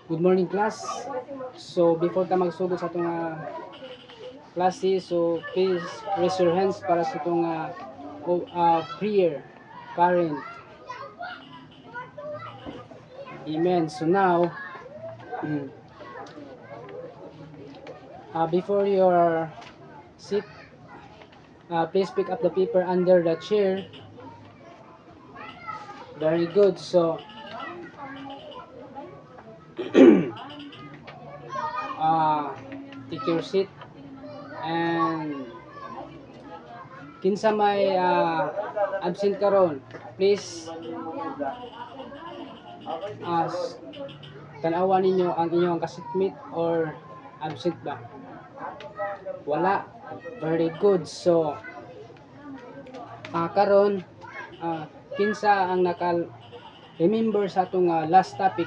Good morning class. So before ta magsugod sa itong klase, so please raise your hands para sa itong prayer current. Amen. So now, before your sit, please pick up the paper under the chair. Very good. So take your seat and kinsa may absent karon, please tanawan ninyo ang inyong kasitmate or absent ba? Wala. Very good. So karon kinsa ang remember sa atong last topic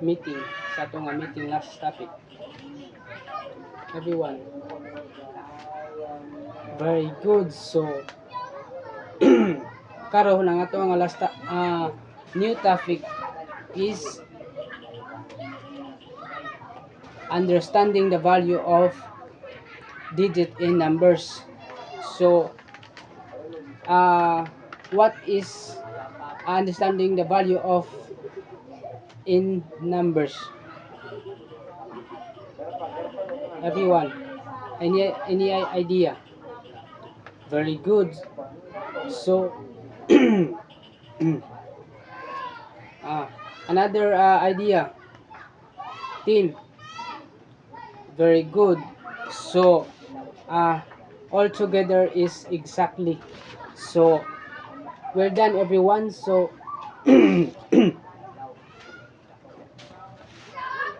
meeting, sa atong meeting last topic? Everyone. Very good. So karon ang ato ang last new topic is understanding the value of digit in numbers. So what is understanding the value of in numbers? Everyone, any idea? Very good. So another idea, team. Very good. So all together is exactly. So well done everyone. So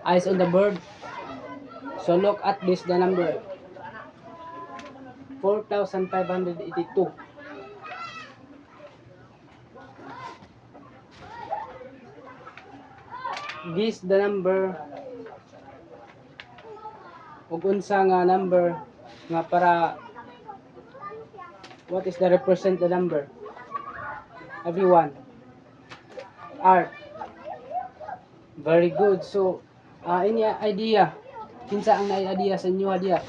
eyes on the board. So look at this, the number 4,582. This the number ug unsa nga number nga para what is the represent the number? Everyone. Art. Very good. So any idea? Kinsa ang idea sa inyo idea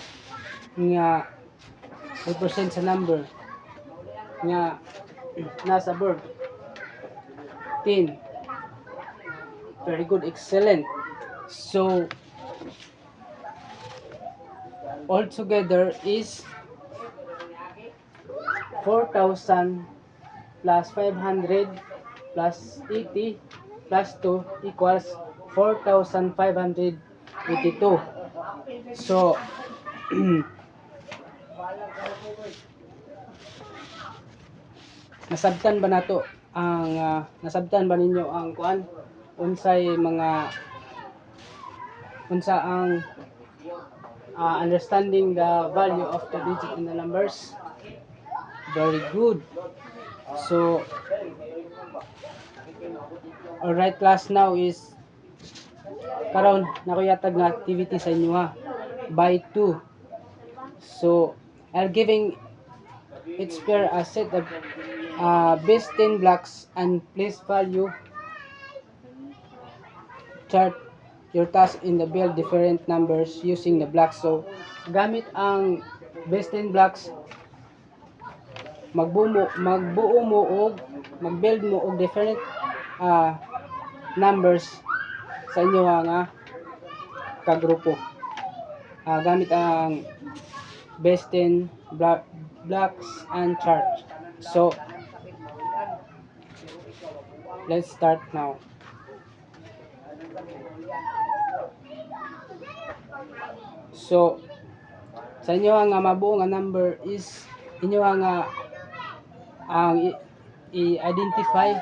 nga represent sa number nga nasa board? 10. Very good, excellent. So all together is 4,000 plus 500 plus 80 plus 2 equals 4,582. So nasabtan ba nato ang nasabtan ba ninyo ang kuan unsay mga unsa ang understanding the value of the digit in the numbers? Very good. So alright class, now is karon nakuyatag nga activity sa inyo by 2. So I'll giving each pair a set of base 10 blocks and place value chart your task in the build different numbers using the blocks. So gamit ang base 10 blocks, magbuo mo og mag-build mo og different numbers sa inyo nga kagrupo gamit ang base 10 blocks and chart. So let's start now. So sa inyo nga mabuo nga number is inyo nga ang i-identify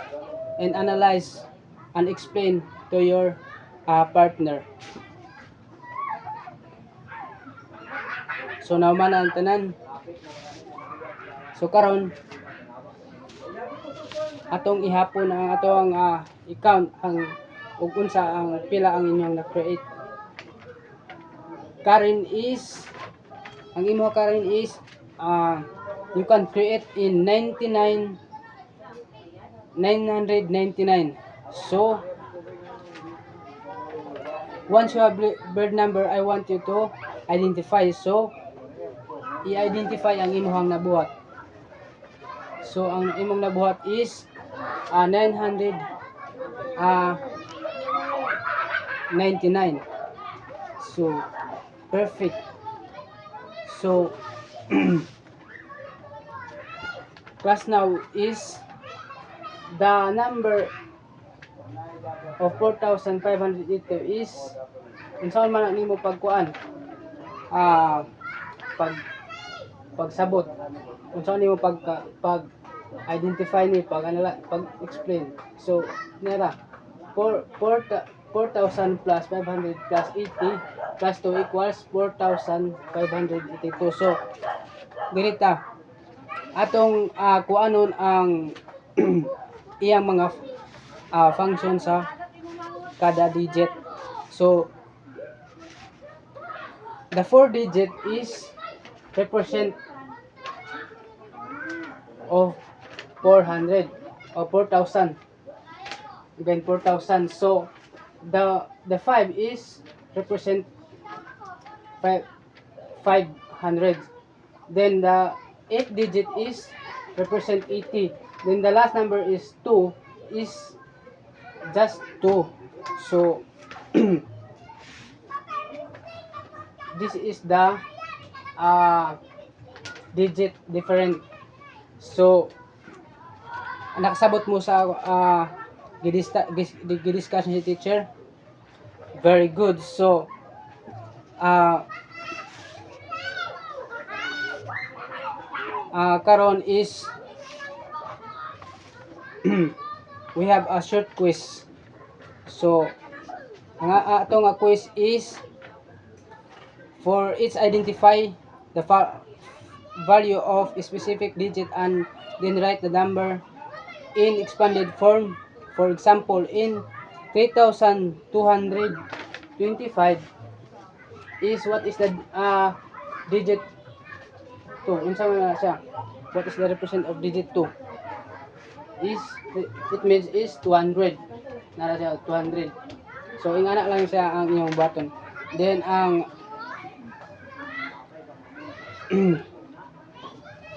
and analyze and explain to your partner. So nauman ang tanan. So karon atong ihapon ang atong i-count ang ug unsa ang pila ang inyong na-create. Karon is ang imo karon is you can create in 999. So Once you have bird number, I want you to identify. So, i-identify ang imuhang nabuhat. So, ang imong nabuhat is 999. So, perfect. So, class now is the number of 4,582 is unsaon man ang nimo pagkuan pagsabot, unsaon nimo pag identify ni pag explain. So nera 4,000 plus 500 plus 80 plus 2 equals 4,582. So ganita atong kuanon ang iyang mga function sa kada digit. So the 4 digit is represent of 400 or 4,000, even 4,000. So the 5 is represent 500. Then the 8 digit is represent 80. Then the last number is 2 is just 2. So this is the digit different. So nakasabot mo sa gidiscussion si teacher. Very good. So karon is we have a short quiz. So ang atong quiz is for each identify the value of a specific digit and then write the number in expanded form. For example, in 3,225 is what is the digit 2? Unsa man siya? What is the represent of digit 2? Is it means is 200. Nara siya 200. So ingana lang siya ang iyong button. Then ang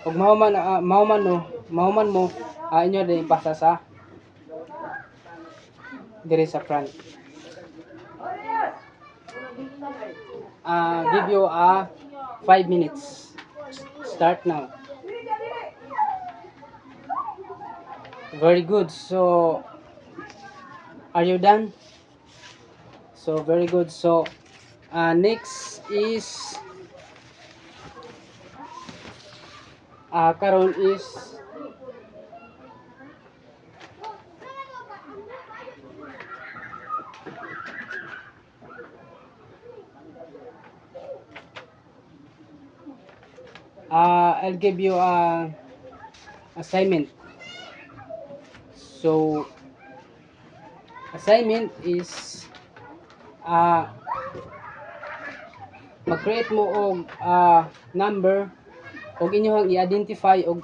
pag mahuman mo inyo din ipasa sa dire sa front. Give you 5 minutes. Start now. Very good. So are you done? So very good. So next is karon is I'll give you a assignment. So assignment is mag-create mo og number og inyohang i-identify og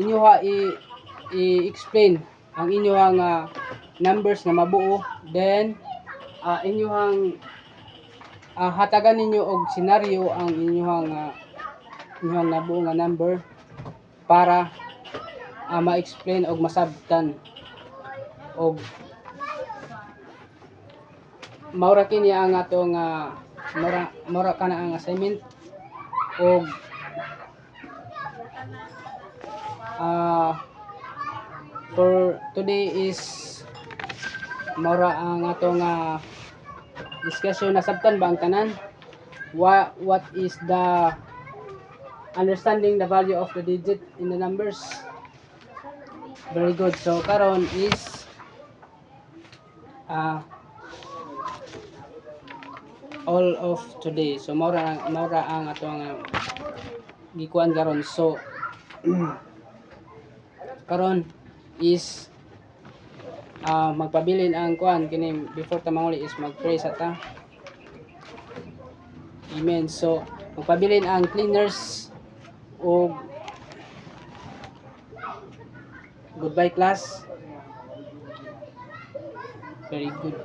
inyoha i-explain ang inyohang numbers nga mabuo. Then inyohang hatagan ninyo og senaryo ang inyohang nabuo nga number para ma-explain og masabtan. Og maura kini ang atong maura kana ang assignment. Og for today is maura ang atong discussion. Nasabtan ba ang tanan? What is the understanding the value of the digit in the numbers? Very good. So karon is all of today. So maura ang atong gikuan karon. So karon is magpabilin ang kuan kini before ta manguli is mag-pray sa ta. Amen. So magpabilin ang cleaners o goodbye class. Very good.